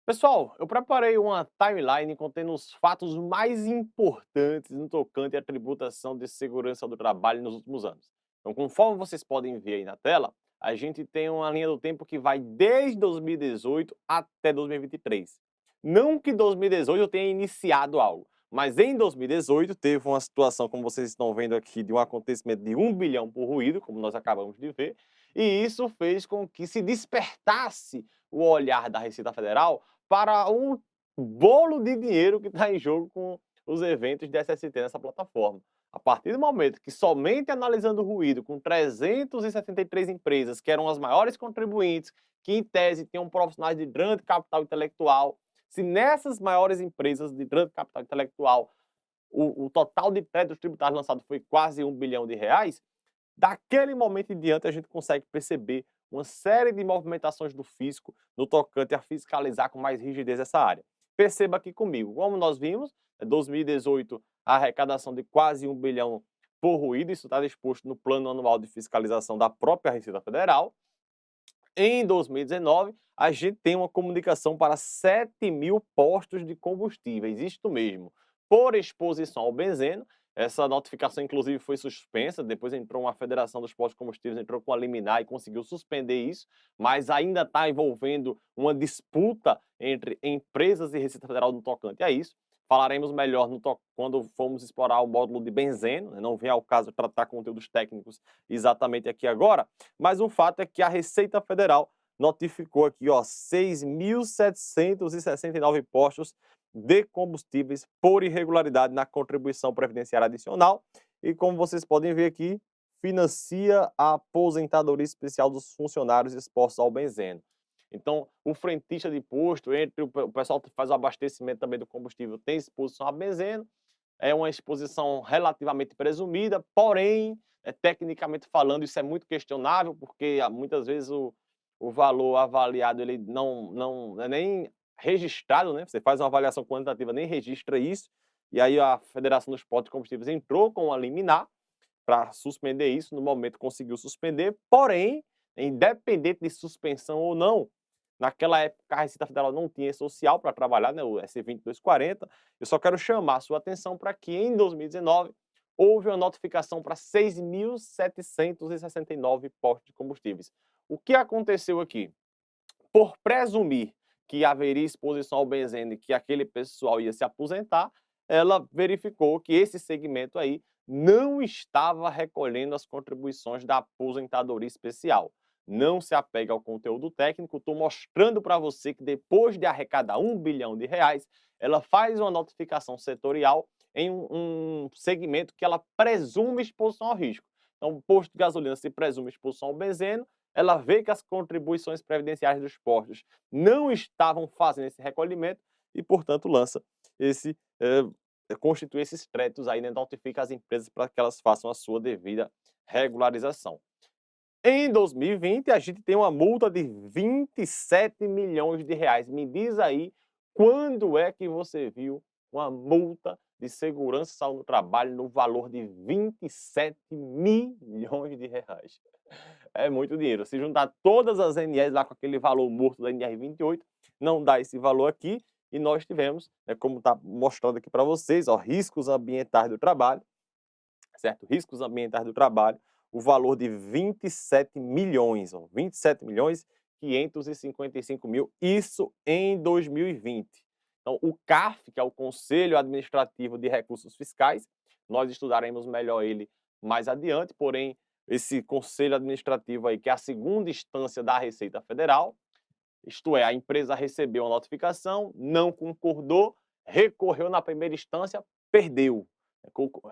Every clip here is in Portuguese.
Pessoal, eu preparei uma timeline contendo os fatos mais importantes no tocante à tributação de segurança do trabalho nos últimos anos. Então, conforme vocês podem ver aí na tela, a gente tem uma linha do tempo que vai desde 2018 até 2023. Não que 2018 tenha iniciado algo, mas em 2018 teve uma situação, como vocês estão vendo aqui, de um acontecimento de 1 bilhão por ruído, como nós acabamos de ver, e isso fez com que se despertasse o olhar da Receita Federal para um bolo de dinheiro que está em jogo com os eventos de SST nessa plataforma. A partir do momento que somente analisando o ruído, com 373 empresas, que eram as maiores contribuintes, que em tese tinham profissionais de grande capital intelectual, se nessas maiores empresas de grande capital intelectual o total de créditos tributários lançado foi quase 1 bilhão de reais, daquele momento em diante a gente consegue perceber uma série de movimentações do fisco no tocante a fiscalizar com mais rigidez essa área. Perceba aqui comigo, como nós vimos, em 2018 a arrecadação de quase 1 bilhão por ruído, isso está disposto no plano anual de fiscalização da própria Receita Federal. Em 2019, a gente tem uma comunicação para 7.000 postos de combustíveis, isto mesmo, por exposição ao benzeno. Essa notificação, inclusive, foi suspensa, depois entrou uma federação dos postos de combustíveis, entrou com a liminar e conseguiu suspender isso, mas ainda está envolvendo uma disputa entre empresas e Receita Federal no tocante a isso. Falaremos melhor quando formos explorar o módulo de benzeno, né? Não vem ao caso tratar conteúdos técnicos exatamente aqui agora, mas o fato é que a Receita Federal notificou aqui, ó, 6.769 postos de combustíveis por irregularidade na contribuição previdenciária adicional e, como vocês podem ver aqui, financia a aposentadoria especial dos funcionários expostos ao benzeno. Então, o frentista de posto, entre o pessoal que faz o abastecimento também do combustível, tem exposição a benzeno, é uma exposição relativamente presumida, porém, tecnicamente falando, isso é muito questionável, porque muitas vezes o valor avaliado ele não é nem registrado, né? Você faz uma avaliação quantitativa, nem registra isso, e aí a Federação dos Postos de Combustíveis entrou com a liminar para suspender isso, no momento conseguiu suspender, porém, independente de suspensão ou não, naquela época a Receita Federal não tinha social para trabalhar, né, o S2240. Eu só quero chamar a sua atenção para que em 2019 houve uma notificação para 6.769 postos de combustíveis. O que aconteceu aqui? Por presumir que haveria exposição ao benzeno e que aquele pessoal ia se aposentar, ela verificou que esse segmento aí não estava recolhendo as contribuições da aposentadoria especial. Não se apega ao conteúdo técnico, estou mostrando para você que depois de arrecadar 1 bilhão de reais, ela faz uma notificação setorial em um segmento que ela presume exposição ao risco. Então, o posto de gasolina se presume exposição ao benzeno, ela vê que as contribuições previdenciárias dos postos não estavam fazendo esse recolhimento e, portanto, lança constitui esses créditos aí, né, notifica as empresas para que elas façam a sua devida regularização. Em 2020, a gente tem uma multa de 27 milhões de reais. Me diz aí, quando é que você viu uma multa de segurança e saúde no trabalho no valor de 27 milhões de reais? É muito dinheiro. Se juntar todas as NRs lá com aquele valor morto da NR 28, não dá esse valor aqui. E nós tivemos, como está mostrando aqui para vocês, ó, riscos ambientais do trabalho, certo? Riscos ambientais do trabalho, o valor de 27 milhões, ó, 27 milhões 555 mil, isso em 2020. Então, o CARF, que é o Conselho Administrativo de Recursos Fiscais, nós estudaremos melhor ele mais adiante, porém, esse conselho administrativo aí, que é a segunda instância da Receita Federal, isto é, a empresa recebeu a notificação, não concordou, recorreu na primeira instância, perdeu.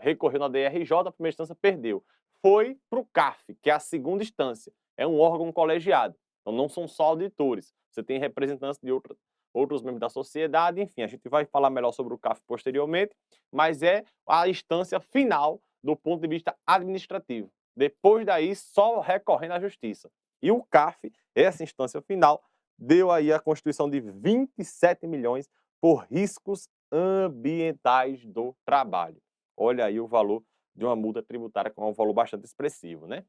Recorreu na DRJ, a primeira instância perdeu. Foi para o CARF, que é a segunda instância, é um órgão colegiado, então não são só auditores, você tem representantes de outros membros da sociedade, enfim, a gente vai falar melhor sobre o CARF posteriormente, mas é a instância final do ponto de vista administrativo. Depois daí, só recorrendo à justiça. E o CARF, essa instância final, deu aí a constituição de 27 milhões por riscos ambientais do trabalho. Olha aí o valor de uma multa tributária, com um valor bastante expressivo, né?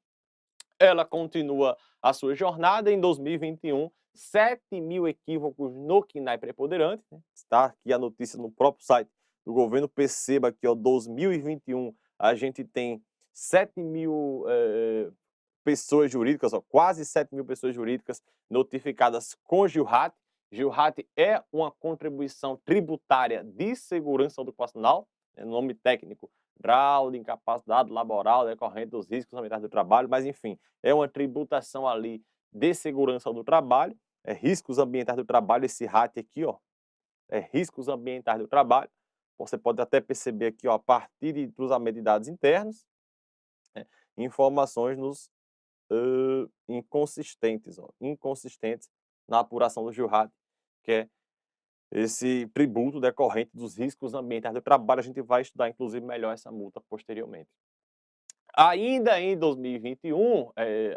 Ela continua a sua jornada em 2021, 7.000 equívocos no KNAI preponderante, né? Está aqui a notícia no próprio site do governo. Perceba que, ó, 2021 a gente tem 7.000 pessoas jurídicas, ó, quase 7.000 pessoas jurídicas notificadas com Gilhat. Gilhat é uma contribuição tributária de segurança ocupacional, é nome técnico, grau de incapacidade laboral decorrente dos riscos ambientais do trabalho, mas enfim, é uma tributação ali de segurança do trabalho, é riscos ambientais do trabalho, esse RAT aqui, ó, é riscos ambientais do trabalho. Você pode até perceber aqui, ó, a partir de cruzamento de dados internos, né, informações nos inconsistentes, ó, inconsistentes na apuração do Gilhat, que é esse tributo decorrente dos riscos ambientais do trabalho. A gente vai estudar, inclusive, melhor essa multa posteriormente. Ainda em 2021,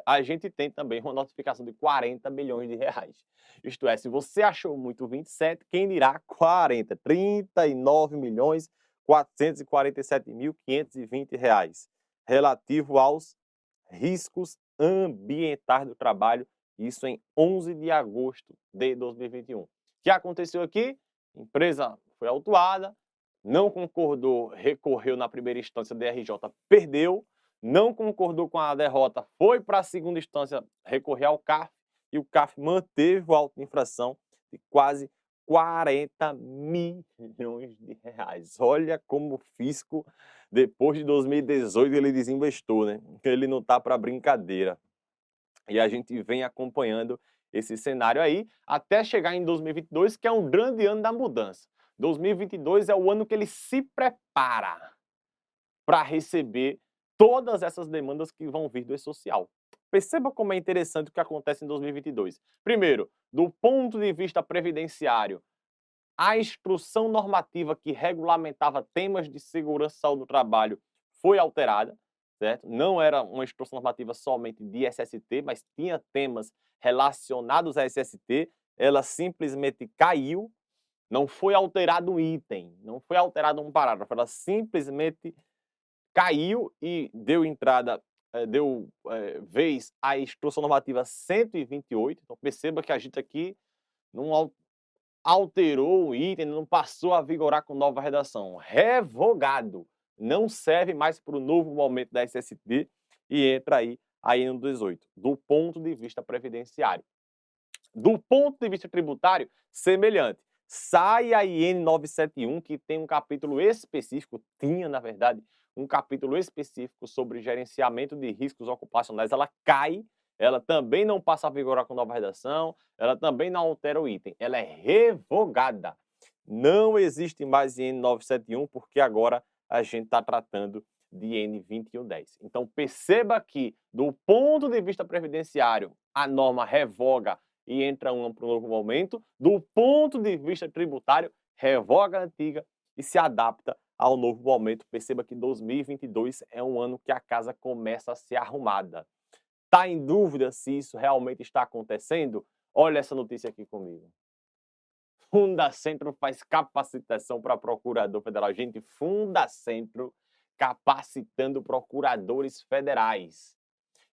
a gente tem também uma notificação de 40 milhões de reais. Isto é, se você achou muito 27, quem dirá 40? 39.447.520 reais, relativo aos riscos ambientais do trabalho, isso em 11 de agosto de 2021. O que aconteceu aqui? A empresa foi autuada, não concordou, recorreu na primeira instância, DRJ perdeu, não concordou com a derrota, foi para a segunda instância recorrer ao CARF, e o CARF manteve o auto de infração de quase 40 milhões de reais. Olha como o fisco, depois de 2018, ele desinvestou, né? Ele não tá para brincadeira. E a gente vem acompanhando esse cenário aí, até chegar em 2022, que é um grande ano da mudança. 2022 é o ano que ele se prepara para receber todas essas demandas que vão vir do E-Social. Perceba como é interessante o que acontece em 2022. Primeiro, do ponto de vista previdenciário, a instrução normativa que regulamentava temas de segurança e saúde do trabalho foi alterada, certo? Não era uma instrução normativa somente de SST, mas tinha temas relacionados a SST. Ela simplesmente caiu, não foi alterado um item, não foi alterado um parágrafo, ela simplesmente caiu e deu entrada, vez à instrução normativa 128. Então perceba que a gente aqui não alterou o item, não passou a vigorar com nova redação. Revogado. Não serve mais para o novo momento da SST e entra aí no 18, do ponto de vista previdenciário. Do ponto de vista tributário, semelhante. Sai a IN 971, que tem um capítulo específico, tinha, na verdade, um capítulo específico sobre gerenciamento de riscos ocupacionais. Ela cai, ela também não passa a vigorar com nova redação, ela também não altera o item, ela é revogada. Não existe mais IN 971, porque agora a gente está tratando de IN 2110. Então perceba que, do ponto de vista previdenciário, a norma revoga e entra uma para um novo momento. Do ponto de vista tributário, revoga a antiga e se adapta ao novo momento. Perceba que 2022 é um ano que a casa começa a ser arrumada. Está em dúvida se isso realmente está acontecendo? Olha essa notícia aqui comigo. Fundacentro faz capacitação para procurador federal. Gente, Fundacentro capacitando procuradores federais.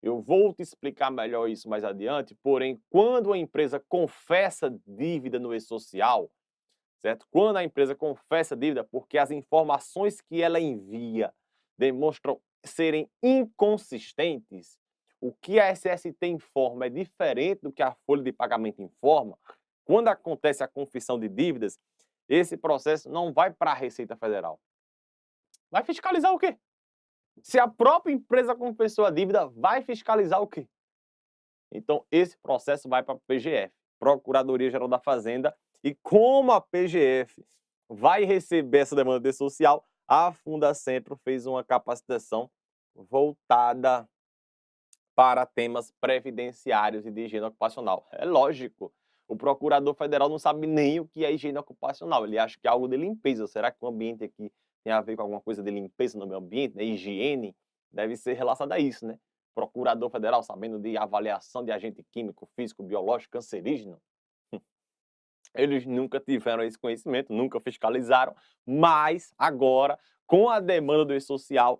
Eu vou te explicar melhor isso mais adiante, porém, quando a empresa confessa dívida no E-Social, certo? Quando a empresa confessa dívida, porque as informações que ela envia demonstram serem inconsistentes, o que a SST informa é diferente do que a folha de pagamento informa. Quando acontece a confissão de dívidas, esse processo não vai para a Receita Federal. Vai fiscalizar o quê? Se a própria empresa confessou a dívida, vai fiscalizar o quê? Então, esse processo vai para a PGF, Procuradoria Geral da Fazenda, e como a PGF vai receber essa demanda de social, a Fundacentro fez uma capacitação voltada para temas previdenciários e de higiene ocupacional. É lógico, o procurador federal não sabe nem o que é higiene ocupacional, ele acha que é algo de limpeza. Será que o ambiente aqui tem a ver com alguma coisa de limpeza no meio ambiente, né? Higiene deve ser relacionada a isso, né? Procurador federal sabendo de avaliação de agente químico, físico, biológico, cancerígeno. Eles nunca tiveram esse conhecimento, nunca fiscalizaram, mas agora, com a demanda do E-Social,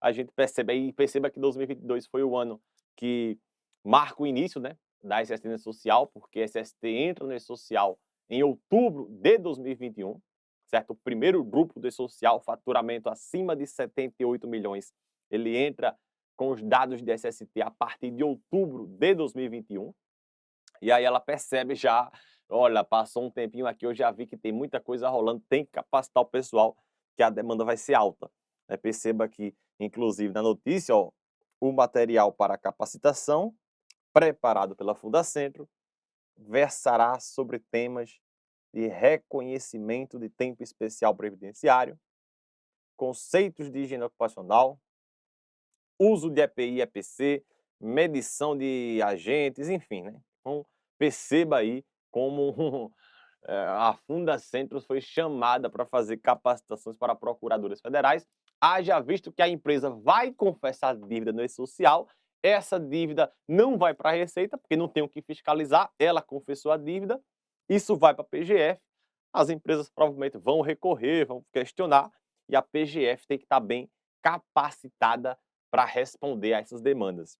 a gente perceba que 2022 foi o ano que marca o início, né, da SST no E-Social, porque a SST entra no E-Social em outubro de 2021, certo? O primeiro grupo do E-Social, faturamento acima de 78 milhões, ele entra com os dados de SST a partir de outubro de 2021, e aí ela percebe já, olha, passou um tempinho aqui, eu já vi que tem muita coisa rolando, tem que capacitar o pessoal, que a demanda vai ser alta. Perceba que, inclusive, na notícia, ó, o material para capacitação, preparado pela Fundacentro, versará sobre temas de reconhecimento de tempo especial previdenciário, conceitos de higiene ocupacional, uso de EPI e EPC, medição de agentes, enfim, né? Então, perceba aí como a Fundacentro foi chamada para fazer capacitações para procuradores federais, haja visto que a empresa vai confessar dívida no E-Social, essa dívida não vai para a Receita, porque não tem o que fiscalizar, ela confessou a dívida, isso vai para a PGF, as empresas provavelmente vão recorrer, vão questionar, e a PGF tem que estar bem capacitada para responder a essas demandas.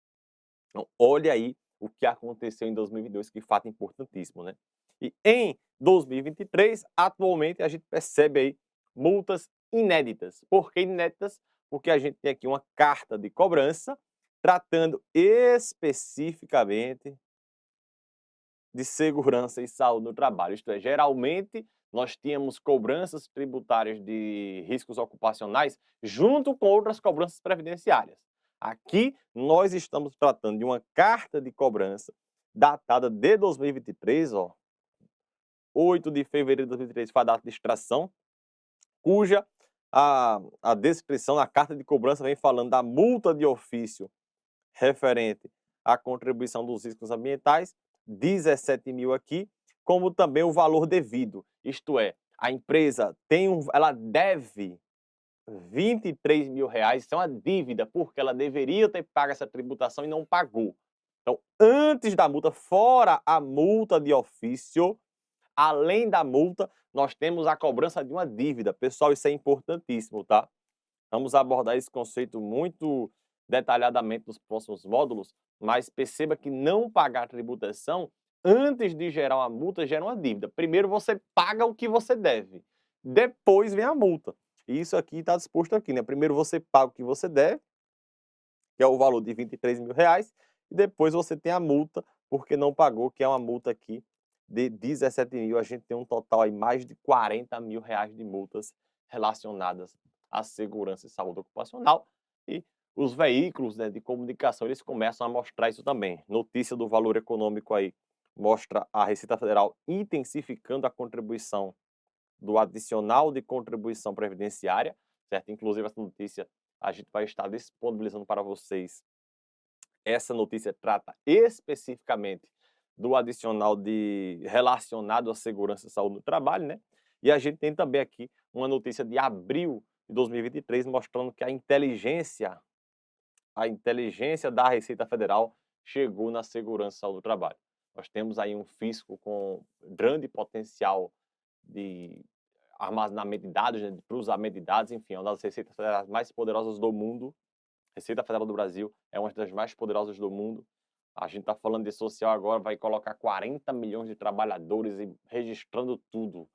Então, olha aí o que aconteceu em 2022, que fato importantíssimo, né? E em 2023, atualmente, a gente percebe aí multas inéditas. Por que inéditas? Porque a gente tem aqui uma carta de cobrança tratando especificamente de segurança e saúde no trabalho. Isto é, geralmente nós tínhamos cobranças tributárias de riscos ocupacionais junto com outras cobranças previdenciárias. Aqui nós estamos tratando de uma carta de cobrança datada de 2023, ó, 8 de fevereiro de 2023 foi a data de extração, cuja a descrição na carta de cobrança vem falando da multa de ofício referente à contribuição dos riscos ambientais, 17 mil aqui, como também o valor devido, isto é, a empresa ela deve 23 mil reais, isso é uma dívida, porque ela deveria ter pago essa tributação e não pagou. Então, antes da multa, fora a multa de ofício, além da multa, nós temos a cobrança de uma dívida. Pessoal, isso é importantíssimo, tá? Vamos abordar esse conceito muito detalhadamente nos próximos módulos, mas perceba que não pagar tributação antes de gerar uma multa gera uma dívida. Primeiro você paga o que você deve, depois vem a multa. E isso aqui está disposto aqui, né? Primeiro você paga o que você deve, que é o valor de 23 mil reais, e depois você tem a multa porque não pagou, que é uma multa aqui de 17 mil. A gente tem um total aí mais de 40 mil reais de multas relacionadas à segurança e saúde ocupacional. E os veículos, né, de comunicação, eles começam a mostrar isso também. Notícia do Valor Econômico aí mostra a Receita Federal intensificando a contribuição do adicional de contribuição previdenciária, certo? Inclusive essa notícia a gente vai estar disponibilizando para vocês. Essa notícia trata especificamente do adicional relacionado à segurança e saúde no trabalho, né? E a gente tem também aqui uma notícia de abril de 2023 mostrando que a inteligência da Receita Federal chegou na segurança e saúde do trabalho. Nós temos aí um fisco com grande potencial de armazenamento de dados, né, de cruzamento de dados, enfim, é uma das receitas federais mais poderosas do mundo. A Receita Federal do Brasil é uma das mais poderosas do mundo. A gente está falando de social agora, vai colocar 40 milhões de trabalhadores e registrando tudo.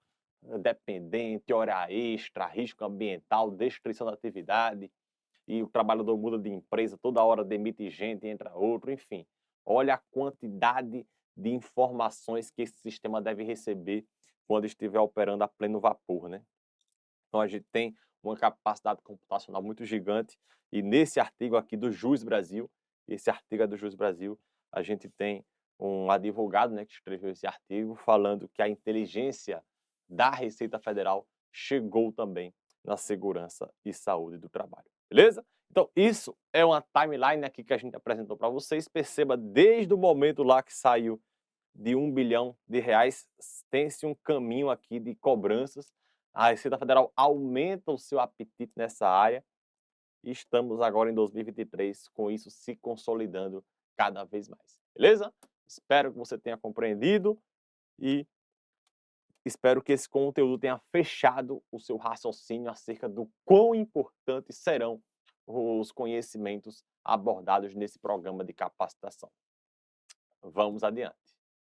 Dependente, hora extra, risco ambiental, destruição da atividade. E o trabalhador muda de empresa, toda hora demite gente, entra outro, enfim. Olha a quantidade de informações que esse sistema deve receber quando estiver operando a pleno vapor, né? Então a gente tem uma capacidade computacional muito gigante e nesse artigo aqui do Jus Brasil, esse artigo é do Jus Brasil, a gente tem um advogado, né, que escreveu esse artigo falando que a inteligência da Receita Federal chegou também na segurança e saúde do trabalho, beleza? Então isso é uma timeline aqui que a gente apresentou para vocês, perceba desde o momento lá que saiu de 1 bilhão de reais, tem-se um caminho aqui de cobranças. A Receita Federal aumenta o seu apetite nessa área e estamos agora em 2023 com isso se consolidando cada vez mais, beleza? Espero que você tenha compreendido e espero que esse conteúdo tenha fechado o seu raciocínio acerca do quão importantes serão os conhecimentos abordados nesse programa de capacitação. Vamos adiante.